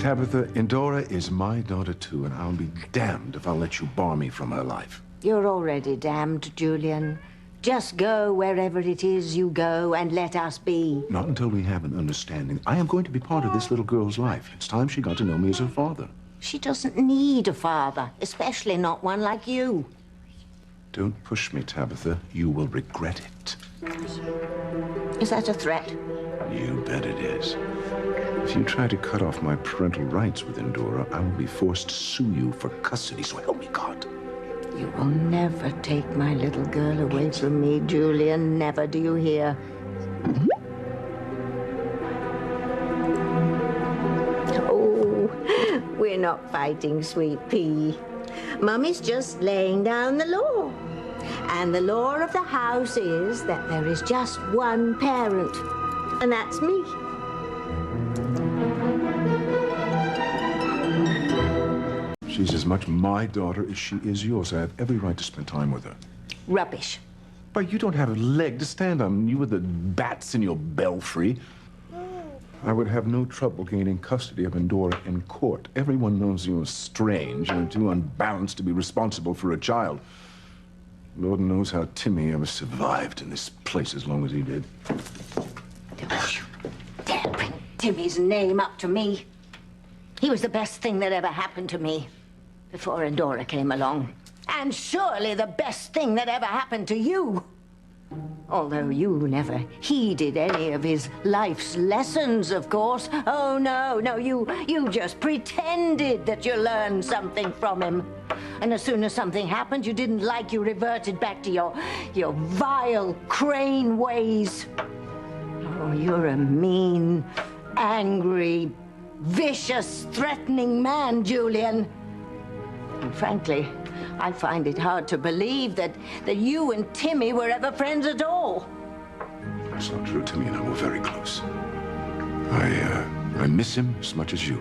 Tabitha, Indora is my daughter too, and I'll be damned if I'll let you bar me from her life. You're already damned, Julian. Just go wherever it is you go and let us be. Not until we have an understanding. I am going to be part of this little girl's life. It's time she got to know me as her father. She doesn't need a father, especially not one like you. Don't push me, Tabitha. You will regret it. Is that a threat? You bet it is. If you try to cut off my parental rights with Indora, I will be forced to sue you for custody, so help me God. You will never take my little girl away from me, Julian. Never, do you hear? Oh, we're not fighting, sweet pea. Mummy's just laying down the law. And the law of the house is that there is just one parent, and that's me. She's as much my daughter as she is yours. I have every right to spend time with her. Rubbish. But you don't have a leg to stand on. You with the bats in your belfry. I would have no trouble gaining custody of Indora in court. Everyone knows you're strange and too unbalanced to be responsible for a child. Lord knows how Timmy ever survived in this place as long as he did. Don't you dare bring Timmy's name up to me. He was the best thing that ever happened to me before Indora came along. And surely the best thing that ever happened to you. Although you never heeded any of his life's lessons, of course. Oh, no, you just pretended that you learned something from him. And as soon as something happened you didn't like, you reverted back to your vile crane ways. Oh, you're a mean, angry, vicious, threatening man, Julian. And frankly, I find it hard to believe that you and Timmy were ever friends at all. That's not true. Timmy and I were very close. I miss him as much as you.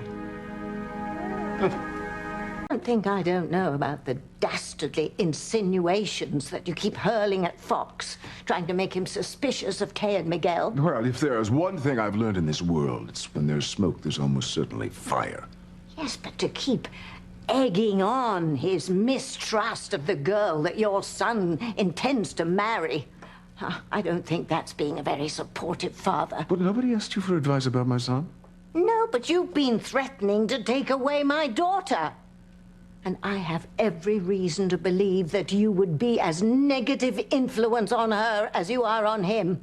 Don't think I don't know about the dastardly insinuations that you keep hurling at Fox, trying to make him suspicious of Kay and Miguel. Well, if there is one thing I've learned in this world, it's when there's smoke, there's almost certainly fire. Yes, but to keep egging on his mistrust of the girl that your son intends to marry, I don't think that's being a very supportive father. But nobody asked you for advice about my son? No, but you've been threatening to take away my daughter. And I have every reason to believe that you would be as negative influence on her as you are on him.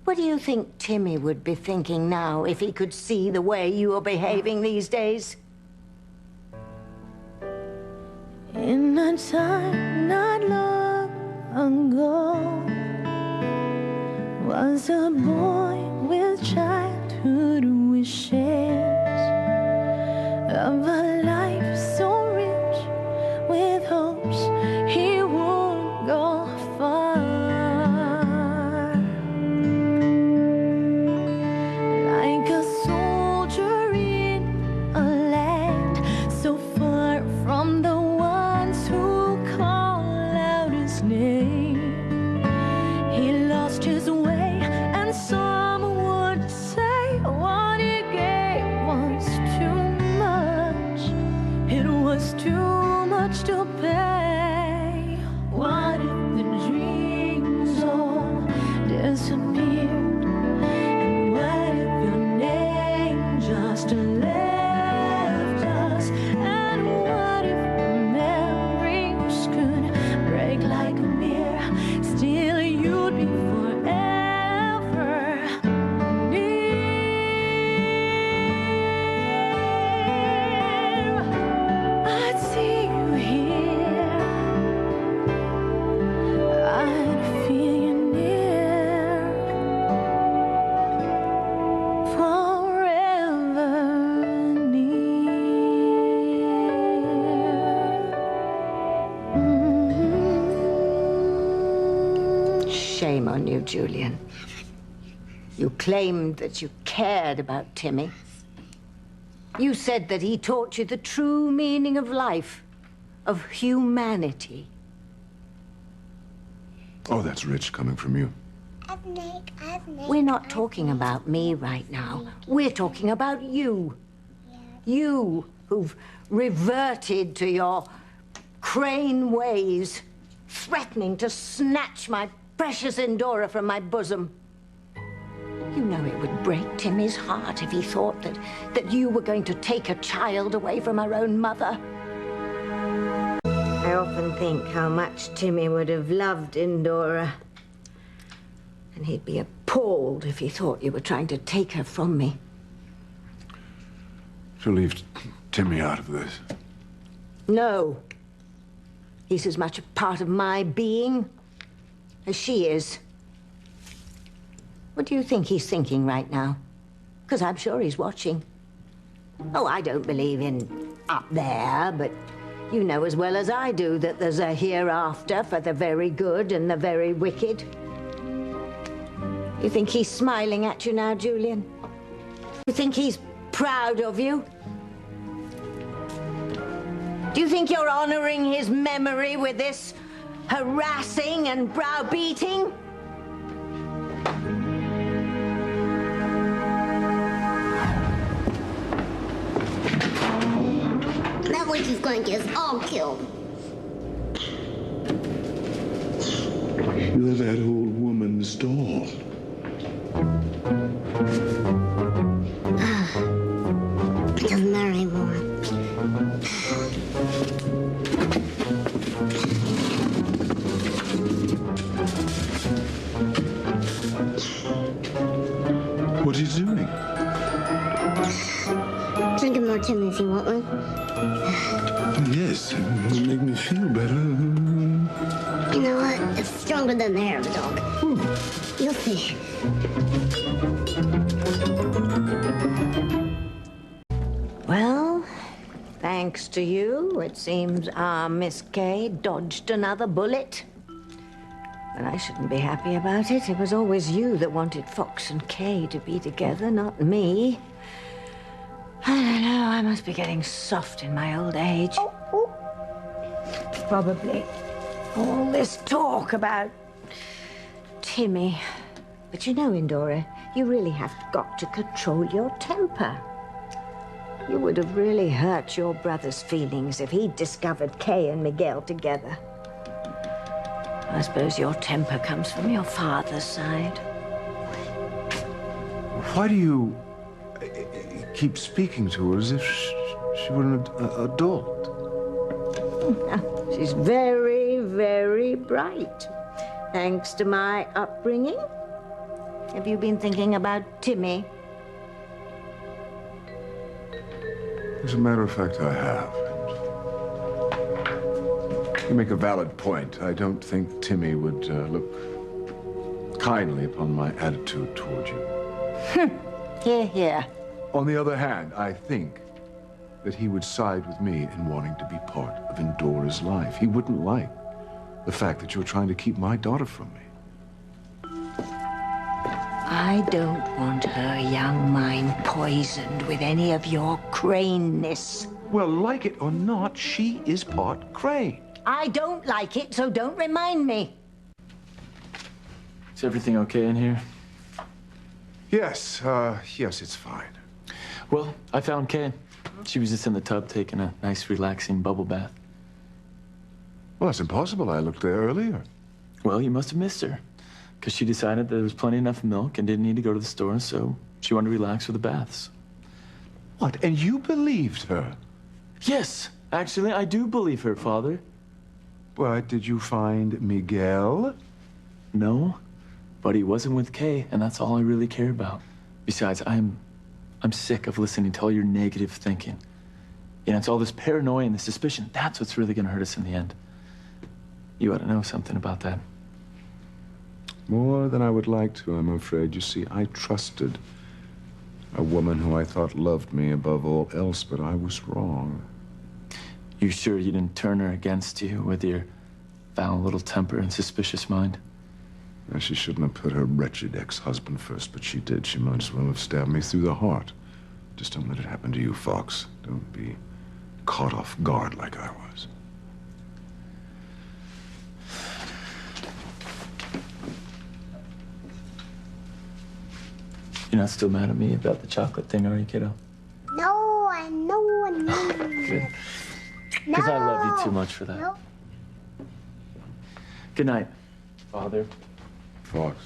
What do you think Timmy would be thinking now if he could see the way you are behaving these days? In a time not long ago was a boy with childhood wishes of a life so rich with hopes he would go far. Like a soldier in a land so far from the ones who call out his name, he lost his way, and some would say what he gave was too much. It was too much to pay. What if the dreams all disappeared? And what if your name just left us? And what if memories could break like a mirror? Still you'd be forever near. I'd see you here, I'd feel you near, forever near. Shame on you, Julian. You claimed that you cared about Timmy. You said that he taught you the true meaning of life, of humanity. Oh, that's rich coming from you. We're not talking about me right now. We're talking about you. You who've reverted to your crane ways, threatening to snatch my precious Endora from my bosom. You know it would break Timmy's heart if he thought that you were going to take a child away from her own mother. I often think how much Timmy would have loved Endora. And he'd be appalled if he thought you were trying to take her from me. To leave Timmy out of this. No. He's as much a part of my being as she is. What do you think he's thinking right now? Because I'm sure he's watching. Oh, I don't believe in up there, but you know as well as I do that there's a hereafter for the very good and the very wicked. You think he's smiling at you now, Julian? You think he's proud of you? Do you think you're honoring his memory with this harassing and browbeating? That way he's going to get us all killed. You're that old woman's doll. It doesn't matter anymore. What are you doing? Drinking more Timmy if you want one. Yes, it'll make me feel better. You know what? It's stronger than the hair of a dog. You'll see. Well, thanks to you, it seems our Miss Kay dodged another bullet. But I shouldn't be happy about it. It was always you that wanted Fox and Kay to be together, not me. I don't know, I must be getting soft in my old age. Probably. All this talk about Timmy. But you know, Endora, you really have got to control your temper. You would have really hurt your brother's feelings if he'd discovered Kay and Miguel together. I suppose your temper comes from your father's side. Why do you keep speaking to her as if she were an adult? She's very, very bright. Thanks to my upbringing. Have you been thinking about Timmy? As a matter of fact, I have. You make a valid point. I don't think Timmy would look kindly upon my attitude toward you. Hear, hear. On the other hand, I think that he would side with me in wanting to be part of Endora's life. He wouldn't like the fact that you're trying to keep my daughter from me. I don't want her young mind poisoned with any of your craneness. Well, like it or not, she is part crane. I don't like it, so don't remind me. Is everything okay in here? Yes, yes, it's fine. Well, I found Kay. She was just in the tub taking a nice, relaxing bubble bath. Well, that's impossible. I looked there earlier. Well, you must have missed her, because she decided that there was plenty enough milk and didn't need to go to the store, so she wanted to relax with the baths. What, and you believed her? Yes, actually, I do believe her, Father. But did you find Miguel? No, but he wasn't with Kay, and that's all I really care about. Besides, I'm sick of listening to all your negative thinking. You know, it's all this paranoia and the suspicion. That's what's really going to hurt us in the end. You ought to know something about that. More than I would like to, I'm afraid. You see, I trusted a woman who I thought loved me above all else, but I was wrong. You sure you didn't turn her against you with your foul little temper and suspicious mind? Now, she shouldn't have put her wretched ex-husband first, but she did. She might as well have stabbed me through the heart. Just don't let it happen to you, Fox. Don't be caught off guard like I was. You're not still mad at me about the chocolate thing, are you, kiddo? No, I know. Good. Because I love you too much for that. No. Good night, Father. Fox.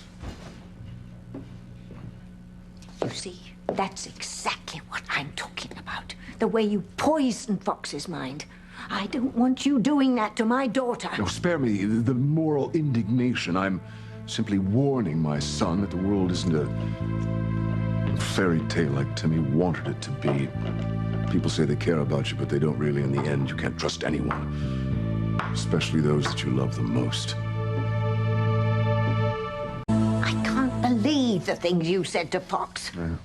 You see, that's exactly what I'm talking about. The way you poisoned Fox's mind. I don't want you doing that to my daughter. No, spare me the moral indignation. I'm simply warning my son that the world isn't a fairy tale like Timmy wanted it to be. People say they care about you, but they don't really. In the end, you can't trust anyone, especially those that you love the most. I can't believe the things you said to Fox. Yeah.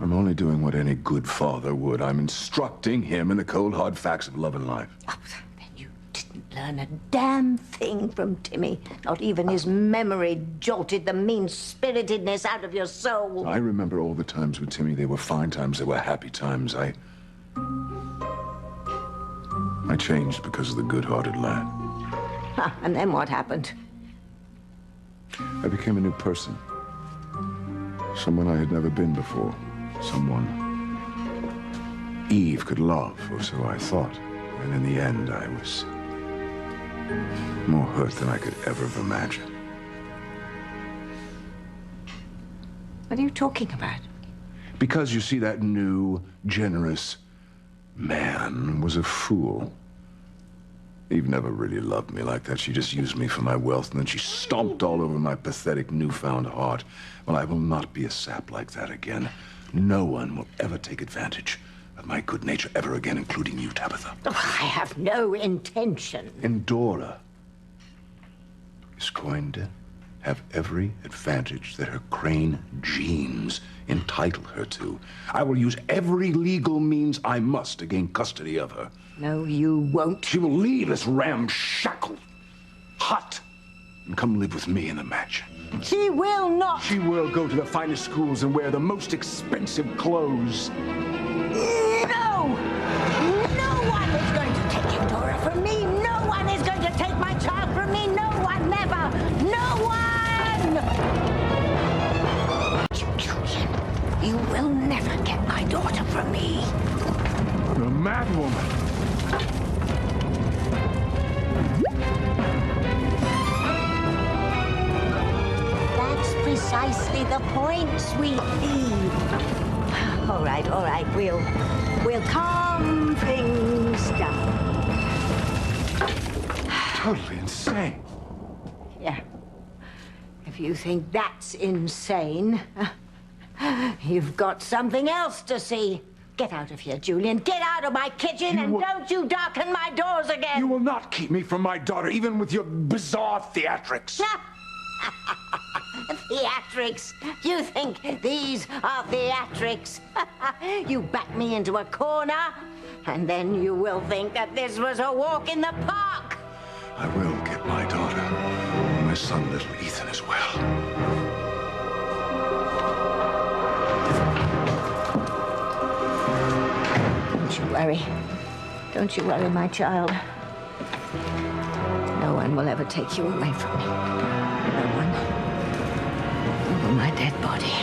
I'm only doing what any good father would. I'm instructing him in the cold, hard facts of love and life. Oh, then you didn't learn a damn thing from Timmy. Not even his memory jolted the mean-spiritedness out of your soul. I remember all the times with Timmy. They were fine times. They were happy times. I changed because of the good-hearted lad. Huh, and then what happened? I became a new person. Someone I had never been before. Someone Eve could love, or so I thought. And in the end, I was more hurt than I could ever have imagined. What are you talking about? Because, you see, that new, generous man was a fool. Eve never really loved me like that. She just used me for my wealth, and then she stomped all over my pathetic newfound heart. Well, I will not be a sap like that again. No one will ever take advantage of my good nature ever again, including you, Tabitha. Oh, I have no intention. And Dora is going to have every advantage that her Crane genes entitle her to. I will use every legal means I must to gain custody of her. No, you won't. She will leave this ramshackle hut and come live with me in the mansion. She will not. She will go to the finest schools and wear the most expensive clothes. No! No one is going to take your Dora from me. No one is going to take my child from me. No one, never. No one! Julian, you will never get my daughter from me. You're a mad woman. That's precisely the point, sweet Eve. All right, we'll calm things down. Totally insane. Yeah. If you think that's insane, you've got something else to see. Get out of here, Julian. Get out of my kitchen, and don't you darken my doors again. You will not keep me from my daughter, even with your bizarre theatrics. Theatrics? You think these are theatrics? You back me into a corner, and then you will think that this was a walk in the park. I will get my daughter, and my son, little Ethan, as well. Don't you worry. Don't you worry, my child. No one will ever take you away from me. No one. Over my dead body.